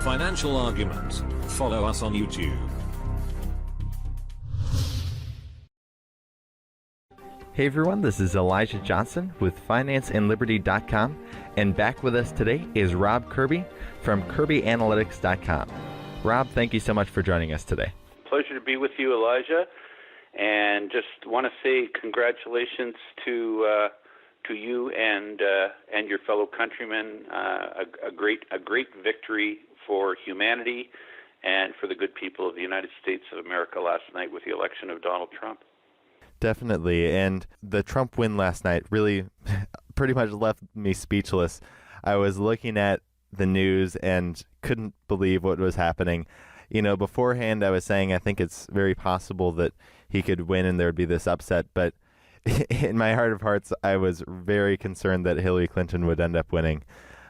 Financial Argument. Follow us on YouTube. Hey everyone, this is Elijah Johnson with FinanceAndLiberty.com, and back with us today is Rob Kirby from KirbyAnalytics.com. Rob, thank you so much for joining us today. Pleasure to be with you, Elijah, and just want to say congratulations to you and your fellow countrymen. A great victory for humanity and for the good people of the United States of America last night with the election of Donald Trump. Definitely, and the Trump win last night really pretty much left me speechless. I was looking at the news and couldn't believe what was happening. You know, beforehand I was saying I think it's very possible that he could win and there would be this upset, but in my heart of hearts I was very concerned that Hillary Clinton would end up winning.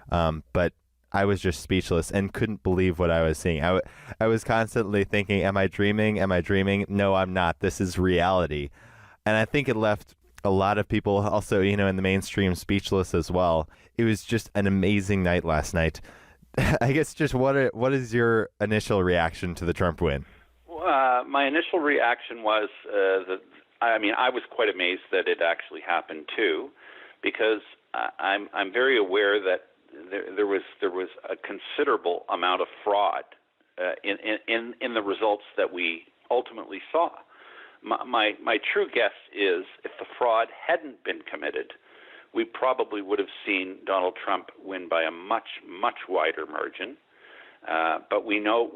But I was just speechless and couldn't believe what I was seeing. I was constantly thinking, am I dreaming? Am I dreaming? No, I'm not. This is reality. And I think it left a lot of people also, you know, in the mainstream speechless as well. It was just an amazing night last night. I guess just what is your initial reaction to the Trump win? My initial reaction was I was quite amazed that it actually happened too, because I'm very aware that there was a considerable amount of fraud in the results that we ultimately saw. My true guess is if the fraud hadn't been committed, we probably would have seen Donald Trump win by a much wider margin. But we know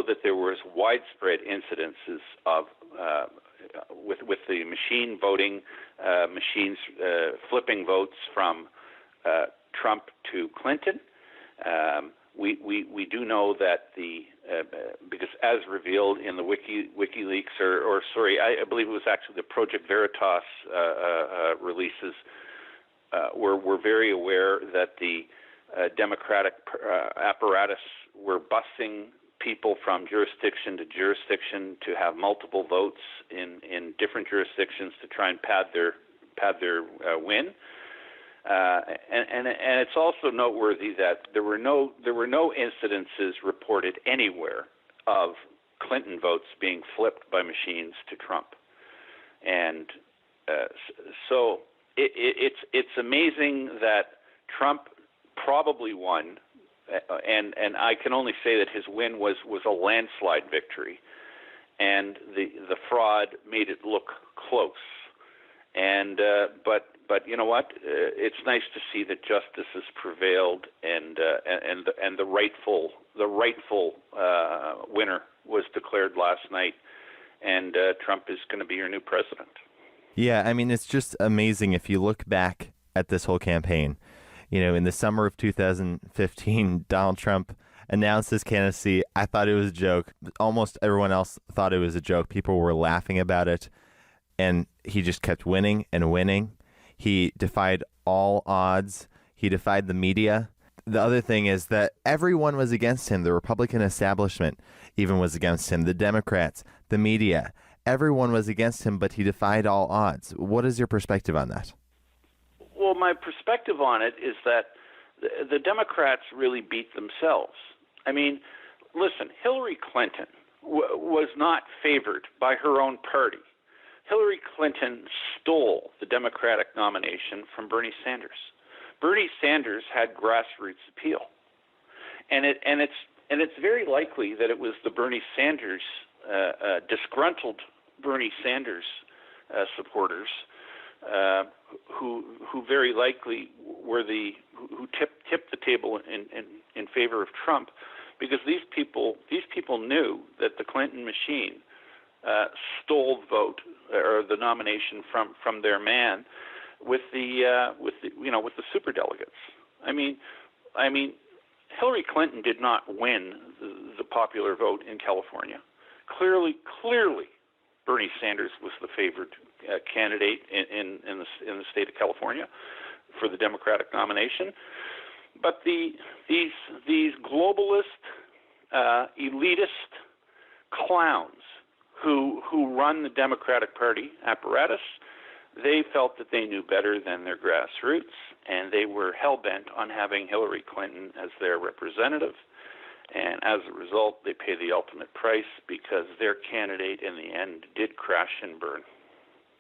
that there was widespread incidences of with the machine voting, machines flipping votes from Trump to Clinton. We do know that because as revealed in the WikiLeaks I believe it was actually the Project Veritas releases, we're very aware that the Democratic apparatus were busing people from jurisdiction to jurisdiction to have multiple votes in different jurisdictions to try and pad their win. And it's also noteworthy that there were no incidences reported anywhere of Clinton votes being flipped by machines to Trump, and so it's amazing that Trump probably won, and I can only say that his win was a landslide victory, and the fraud made it look close, and but you know what? It's nice to see that justice has prevailed, and the rightful winner was declared last night, and Trump is going to be your new president. Yeah, I mean, it's just amazing if you look back at this whole campaign. You know, in the summer of 2015, Donald Trump announced his candidacy. I thought it was a joke. Almost everyone else thought it was a joke. People were laughing about it, and he just kept winning and winning. He defied all odds. He defied the media. The other thing is that everyone was against him. The Republican establishment even was against him. The Democrats, the media, everyone was against him, but he defied all odds. What is your perspective on that? Well, my perspective on it is that the Democrats really beat themselves. I mean, listen, Hillary Clinton was not favored by her own party. Hillary Clinton stole the Democratic nomination from Bernie Sanders. Bernie Sanders had grassroots appeal, and it's very likely that it was the Bernie Sanders disgruntled Bernie Sanders supporters who very likely were who tipped the table in favor of Trump, because these people knew that the Clinton machine stole the vote or the nomination from their man with the superdelegates. I mean, Hillary Clinton did not win the popular vote in California. Clearly, Bernie Sanders was the favored candidate in the state of California for the Democratic nomination. But these globalist, elitist clowns who run the Democratic Party apparatus, they felt that they knew better than their grassroots, and they were hell-bent on having Hillary Clinton as their representative. And as a result, they pay the ultimate price because their candidate in the end did crash and burn.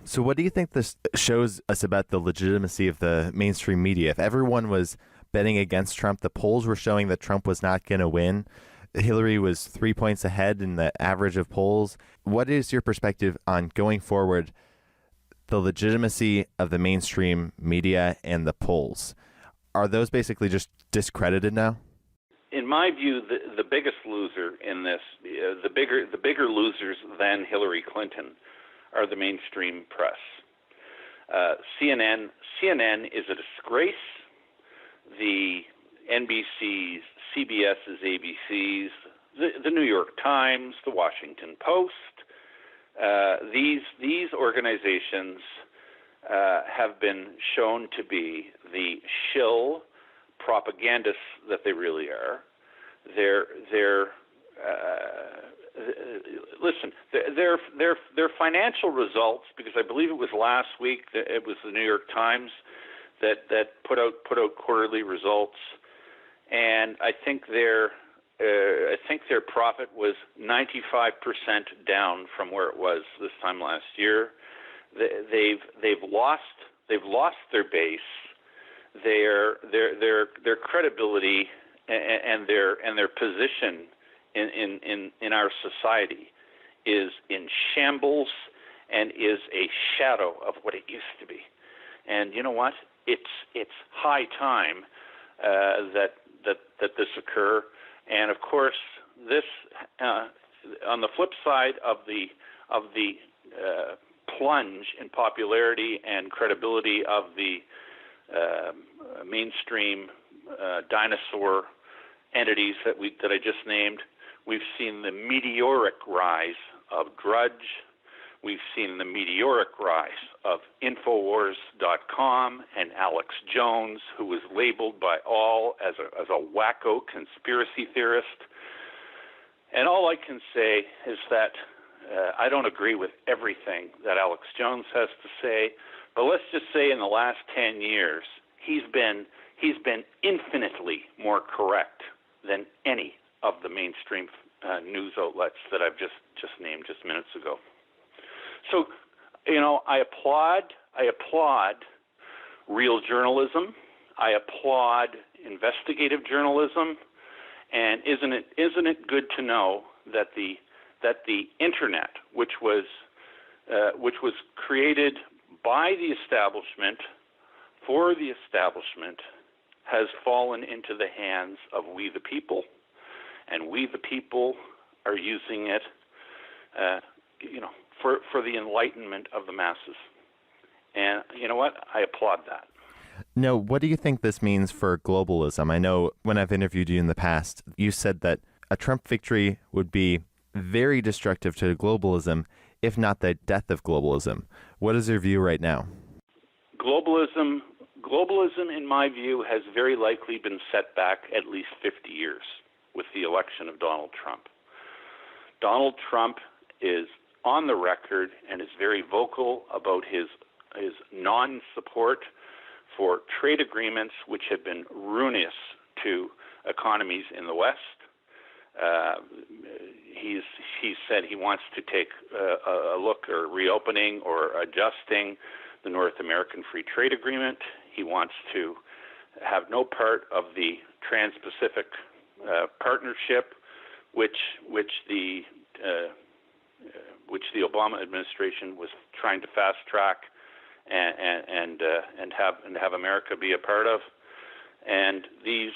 So what do you think this shows us about the legitimacy of the mainstream media? If everyone was betting against Trump, the polls were showing that Trump was not going to win. Hillary was 3 points ahead in the average of polls. What is your perspective on going forward, the legitimacy of the mainstream media and the polls? Are those basically just discredited now? In my view, the biggest loser in this, the bigger losers than Hillary Clinton are the mainstream press. CNN is a disgrace. The NBC's, CBS's, ABC's, the New York Times, the Washington Post, these organizations have been shown to be the shill propagandists that they really are. Listen, their financial results, because I believe it was last week that it was the New York Times that put out quarterly results, and I think their profit was 95% down from where it was this time last year. They've lost their base. Their credibility and their position in our society is in shambles and is a shadow of what it used to be. And you know what? It's high time that this occur. And of course, this on the flip side of the plunge in popularity and credibility of the mainstream dinosaur entities that I just named, we've seen the meteoric rise of Drudge. We've seen the meteoric rise of Infowars.com and Alex Jones, who was labeled by all as a wacko conspiracy theorist. And all I can say is that I don't agree with everything that Alex Jones has to say, but let's just say in the last 10 years, he's been infinitely more correct than any of the mainstream news outlets that I've just named just minutes ago. So, I applaud real journalism. I applaud investigative journalism, and isn't it good to know that the internet, which was created by the establishment for the establishment, has fallen into the hands of we the people, and we the people are using it, for the enlightenment of the masses. And you know what? I applaud that. No, what do you think this means for globalism? I know when I've interviewed you in the past, you said that a Trump victory would be very destructive to globalism, if not the death of globalism. What is your view right now? Globalism, in my view, has very likely been set back at least 50 years with the election of Donald Trump. Donald Trump is on the record and is very vocal about his non-support for trade agreements which have been ruinous to economies in the West. He's said he wants to take a look or reopening or adjusting the North American Free Trade Agreement. He wants to have no part of the Trans-Pacific Partnership, which the Obama administration was trying to fast track and have America be a part of. And these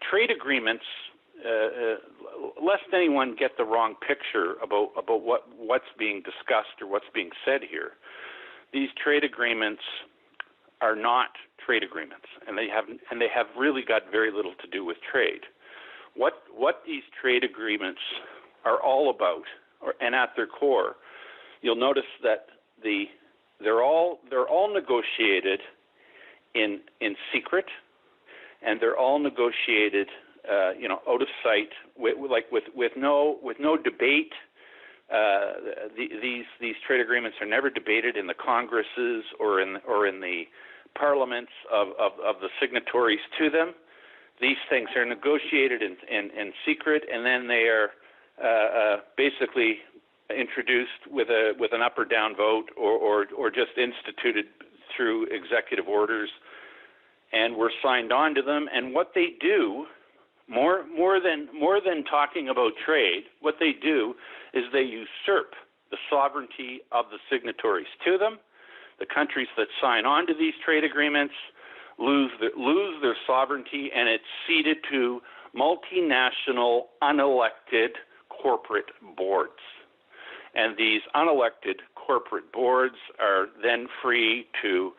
trade agreements, lest anyone get the wrong picture about what's being discussed or what's being said here, these trade agreements are not trade agreements, and they have really got very little to do with trade. What these trade agreements are all about, and at their core, you'll notice that they're all negotiated in secret, and they're all negotiated out of sight, with no debate. These trade agreements are never debated in the Congresses or in the parliaments of the signatories to them. These things are negotiated in secret, and then they are basically introduced with an up or down vote, or just instituted through executive orders, and we're signed on to them. And what they do, more than talking about trade, what they do is they usurp the sovereignty of the signatories to them. The countries that sign on to these trade agreements lose their sovereignty, and it's ceded to multinational, unelected corporate boards. And these unelected corporate boards are then free to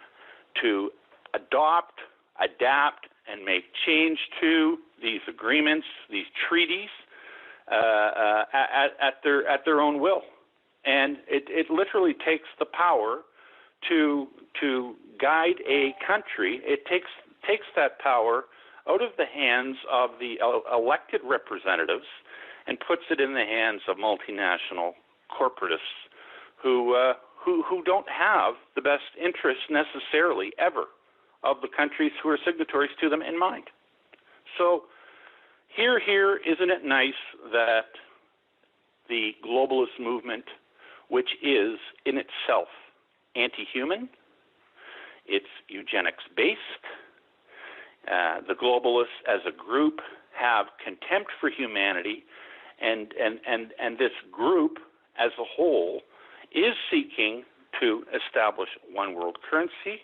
adopt, adapt, and make change to these agreements, these treaties, at their own will. And it literally takes the power to guide a country. It takes that power out of the hands of the elected representatives and puts it in the hands of multinational corporatists who don't have the best interests necessarily ever of the countries who are signatories to them in mind. So here, isn't it nice that the globalist movement, which is in itself anti-human, it's eugenics-based, the globalists as a group have contempt for humanity, and this group as a whole is seeking to establish one world currency,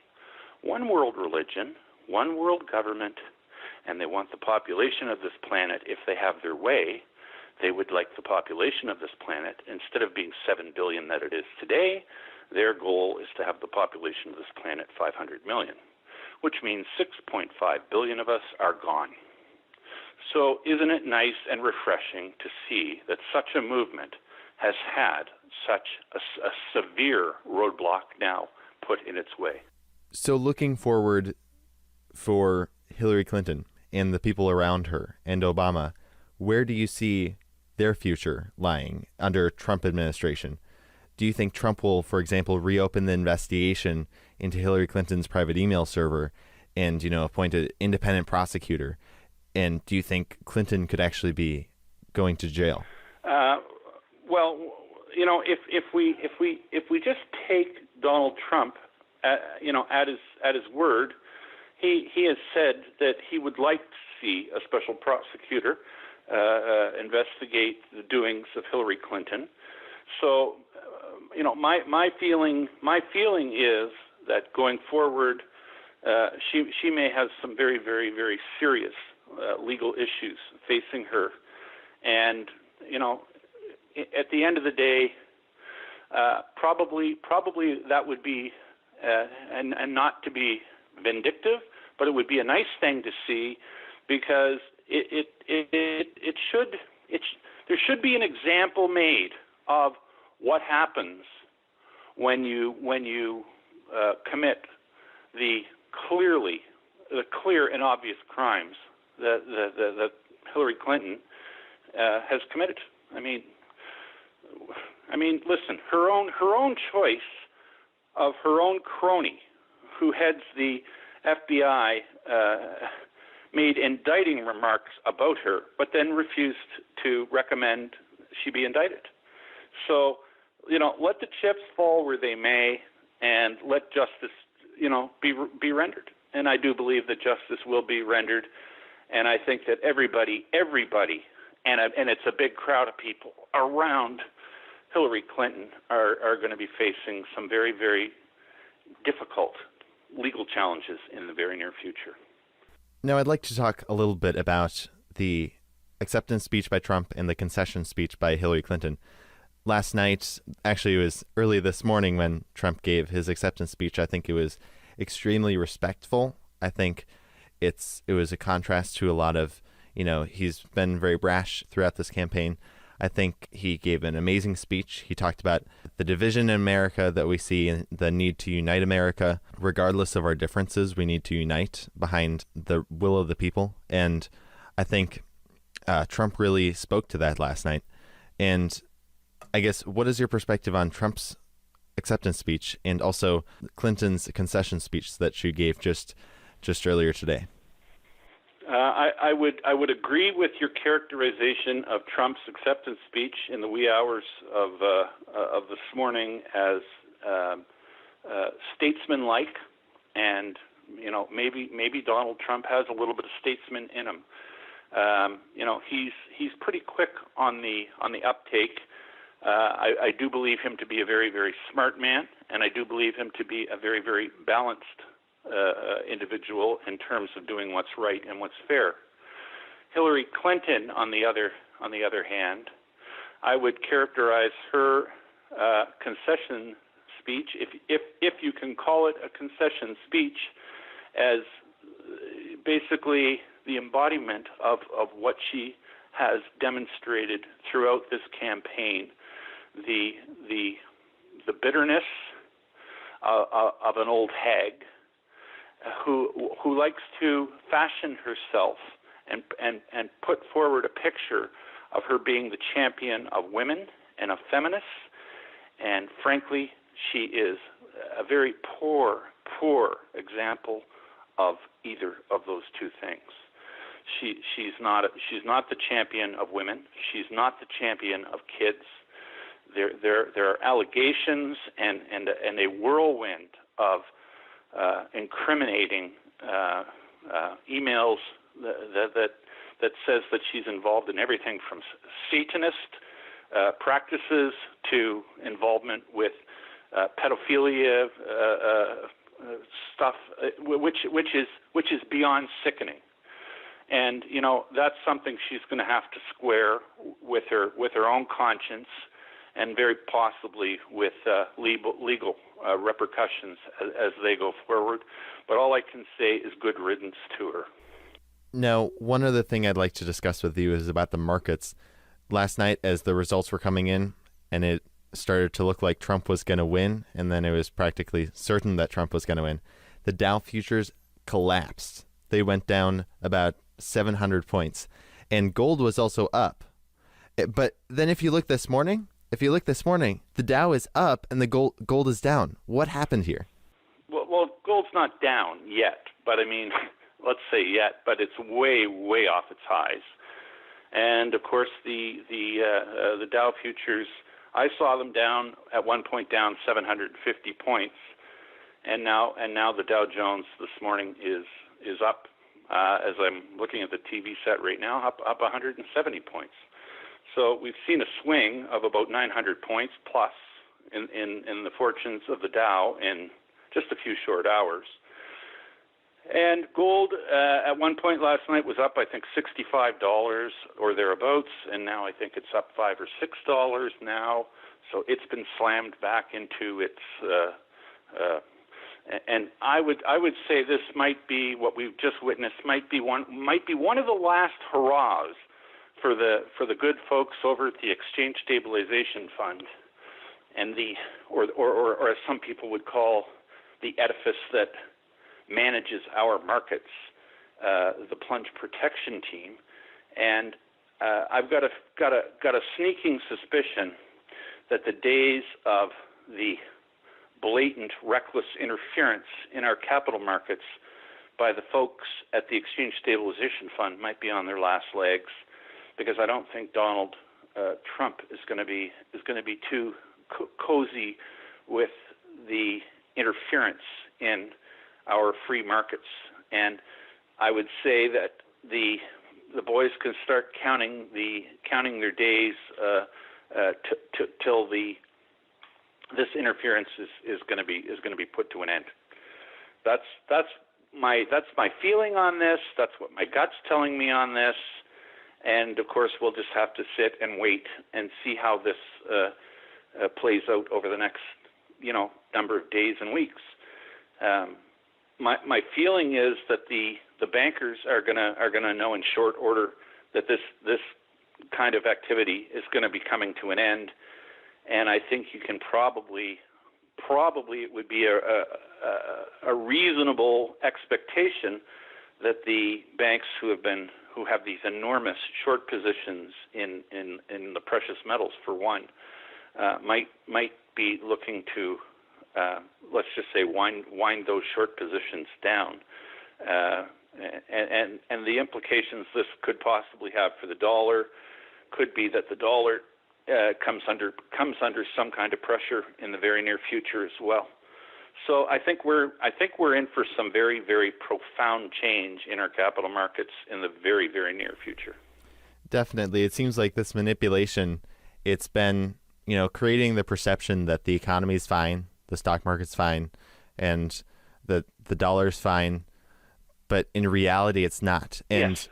one world religion, one world government, and they want the population of this planet, if they have their way, they would like the population of this planet, instead of being 7 billion that it is today, their goal is to have the population of this planet 500 million, which means 6.5 billion of us are gone. So isn't it nice and refreshing to see that such a movement has had such a severe roadblock now put in its way? So looking forward for Hillary Clinton and the people around her and Obama, where do you see their future lying under Trump administration? Do you think Trump will, for example, reopen the investigation into Hillary Clinton's private email server and, appoint an independent prosecutor? And do you think Clinton could actually be going to jail? Well, if we just take Donald Trump, at his word, he has said that he would like to see a special prosecutor investigate the doings of Hillary Clinton. So, my feeling is that going forward, she may have some very, very, very serious legal issues facing her, and at the end of the day, probably that would be, and not to be vindictive, but it would be a nice thing to see, because there should be an example made of what happens when you commit the clear and obvious crimes that Hillary Clinton has committed. I mean, listen, her own choice of her own crony, who heads the FBI, made indicting remarks about her, but then refused to recommend she be indicted. So, let the chips fall where they may, and let justice, be rendered. And I do believe that justice will be rendered, and I think that everybody, and it's a big crowd of people around Hillary Clinton are going to be facing some very, very difficult legal challenges in the very near future. Now, I'd like to talk a little bit about the acceptance speech by Trump and the concession speech by Hillary Clinton. Last night, actually, it was early this morning when Trump gave his acceptance speech. I think it was extremely respectful. I think it was a contrast to a lot of, he's been very brash throughout this campaign. I think he gave an amazing speech. He talked about the division in America that we see and the need to unite America. Regardless of our differences, we need to unite behind the will of the people. And I think Trump really spoke to that last night. And I guess, what is your perspective on Trump's acceptance speech and also Clinton's concession speech that she gave just earlier today? I would agree with your characterization of Trump's acceptance speech in the wee hours of this morning as statesmanlike, and maybe Donald Trump has a little bit of statesman in him. He's pretty quick on the uptake. I do believe him to be a very, very smart man, and I do believe him to be a very, very balanced individual in terms of doing what's right and what's fair. Hillary Clinton, on the other hand, I would characterize her concession speech, if you can call it a concession speech, as basically the embodiment of what she has demonstrated throughout this campaign, the bitterness of an old hag who likes to fashion herself and put forward a picture of her being the champion of women and of feminists, and frankly, she is a very poor example of either of those two things. She's not the champion of women. She's not the champion of kids. There are allegations and a whirlwind of incriminating emails that says that she's involved in everything from Satanist practices to involvement with pedophilia stuff, which is beyond sickening. And that's something she's going to have to square with her own conscience, and very possibly with legal repercussions as they go forward. But all I can say is good riddance to her. Now, one other thing I'd like to discuss with you is about the markets. Last night, as the results were coming in, and it started to look like Trump was going to win, and then it was practically certain that Trump was going to win, the Dow futures collapsed. They went down about 700 points, and gold was also up. But then if you look this morning, the Dow is up and the gold is down. What happened here? Well, gold's not down yet, but I mean, let's say yet, but it's way, way off its highs. And of course, the Dow futures, I saw them down at one point, down 750 points, and now the Dow Jones this morning is up. As I'm looking at the TV set right now, up 170 points. So we've seen a swing of about 900 points plus in the fortunes of the Dow in just a few short hours. And gold at one point last night was up, I think, $65 or thereabouts, and now I think it's up $5 or $6 now. So it's been slammed back into its. And I would say this might be what we've just witnessed. Might be one of the last hurrahs for the good folks over at the Exchange Stabilization Fund, and or as some people would call the edifice that manages our markets, the Plunge Protection Team. And I've got a sneaking suspicion that the days of the blatant, reckless interference in our capital markets by the folks at the Exchange Stabilization Fund might be on their last legs, because I don't think Donald Trump is going to be too cozy with the interference in our free markets. And I would say that the boys can start counting their days till this interference is going to be put to an end. That's my feeling on this. That's what my gut's telling me on this. And of course, we'll just have to sit and wait and see how this plays out over the next number of days and weeks. My feeling is that the bankers are gonna know in short order that this kind of activity is going to be coming to an end. And I think you can probably it would be a reasonable expectation that the banks who have been who have these enormous short positions in the precious metals, for one, might be looking to, let's just say, wind those short positions down. And the implications this could possibly have for the dollar could be that the dollar comes under some kind of pressure in the very near future as well. So I think we're in for some very, very profound change in our capital markets in the very, very near future. Definitely. It seems like this manipulation, it's been, creating the perception that the economy is fine, the stock market's fine, and the dollar's fine, but in reality it's not. And yes,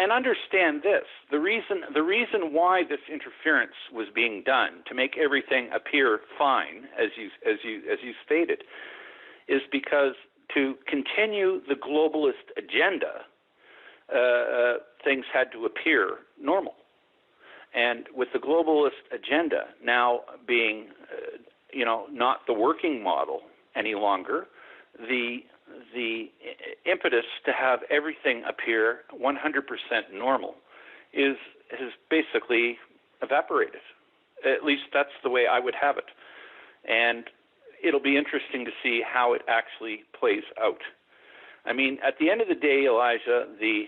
and understand this: the reason why this interference was being done to make everything appear fine, as you stated, is because to continue the globalist agenda, things had to appear normal. And with the globalist agenda now being, not the working model any longer, the impetus to have everything appear 100% normal has basically evaporated. At least that's the way I would have it. And it'll be interesting to see how it actually plays out. I mean, at the end of the day, Elijah, the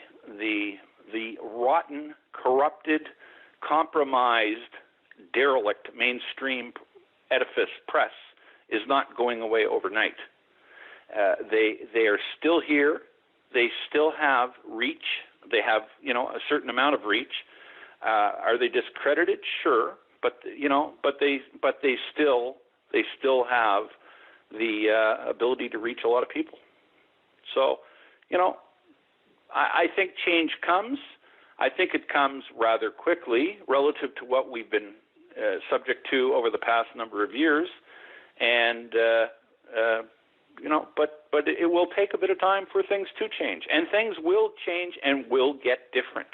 rotten, corrupted, compromised, derelict mainstream edifice press is not going away overnight. They are still here. They still have reach. They have a certain amount of reach. Are they discredited? Sure, but they still have the ability to reach a lot of people. So, I think change comes. I think it comes rather quickly relative to what we've been subject to over the past number of years, and but it will take a bit of time for things to change, and things will change and will get different,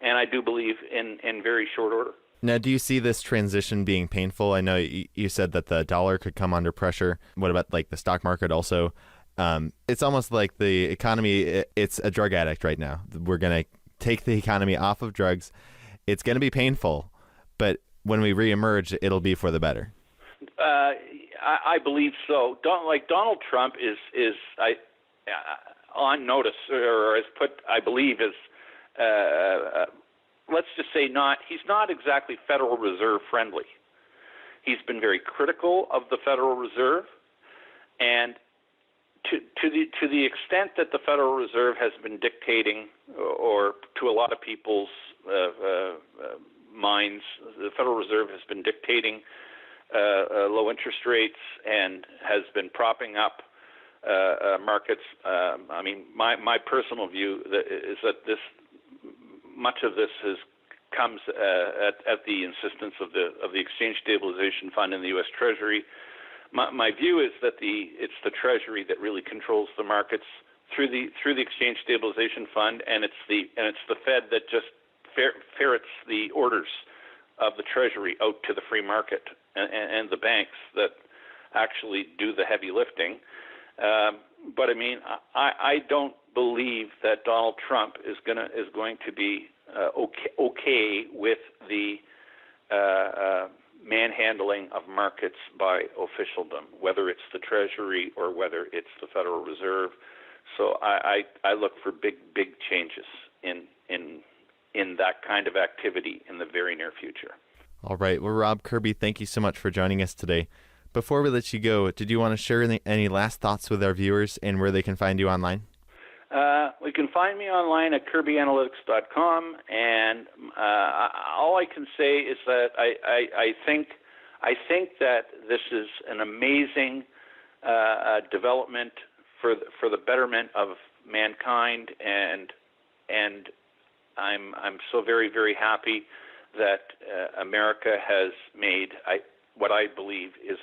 and I do believe in very short order. Now, do you see this transition being painful? I know you said that the dollar could come under pressure. What about like the stock market also? It's almost like the economy, it's a drug addict right now. We're going to take the economy off of drugs. It's going to be painful, but when we reemerge, it'll be for the better. I believe so. Donald Trump is on notice, or has put, I believe, is let's just say he's not exactly Federal Reserve friendly. He's been very critical of the Federal Reserve, and to the extent that the Federal Reserve has been dictating, or to a lot of people's minds, the Federal Reserve has been dictating low interest rates and has been propping up markets. I mean, my personal view is that much of this comes at the insistence of the Exchange Stabilization Fund and the U.S. Treasury. My view is that it's the Treasury that really controls the markets through the Exchange Stabilization Fund, and it's the Fed that just ferrets the orders of the Treasury out to the free market, and the banks that actually do the heavy lifting. But I mean, I don't believe that Donald Trump is going to be okay with the manhandling of markets by officialdom, whether it's the Treasury or whether it's the Federal Reserve. So I look for big changes in that kind of activity in the very near future. All right. Well, Rob Kirby, thank you so much for joining us today. Before we let you go, did you want to share any last thoughts with our viewers and where they can find you online? You can find me online at kirbyanalytics.com, and all I can say is that I think that this is an amazing development for the betterment of mankind, and I'm so very, very happy that America has made what I believe is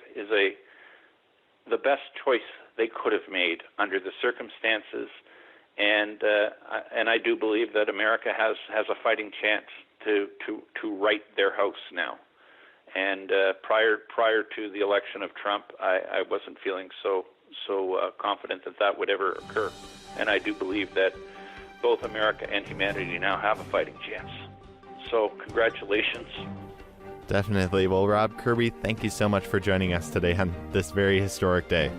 the best choice they could have made under the circumstances. And I do believe that America has a fighting chance to right their house now. And prior to the election of Trump, I wasn't feeling so confident that would ever occur. And I do believe that both America and humanity now have a fighting chance. So congratulations. Definitely. Well, Rob Kirby, thank you so much for joining us today on this very historic day.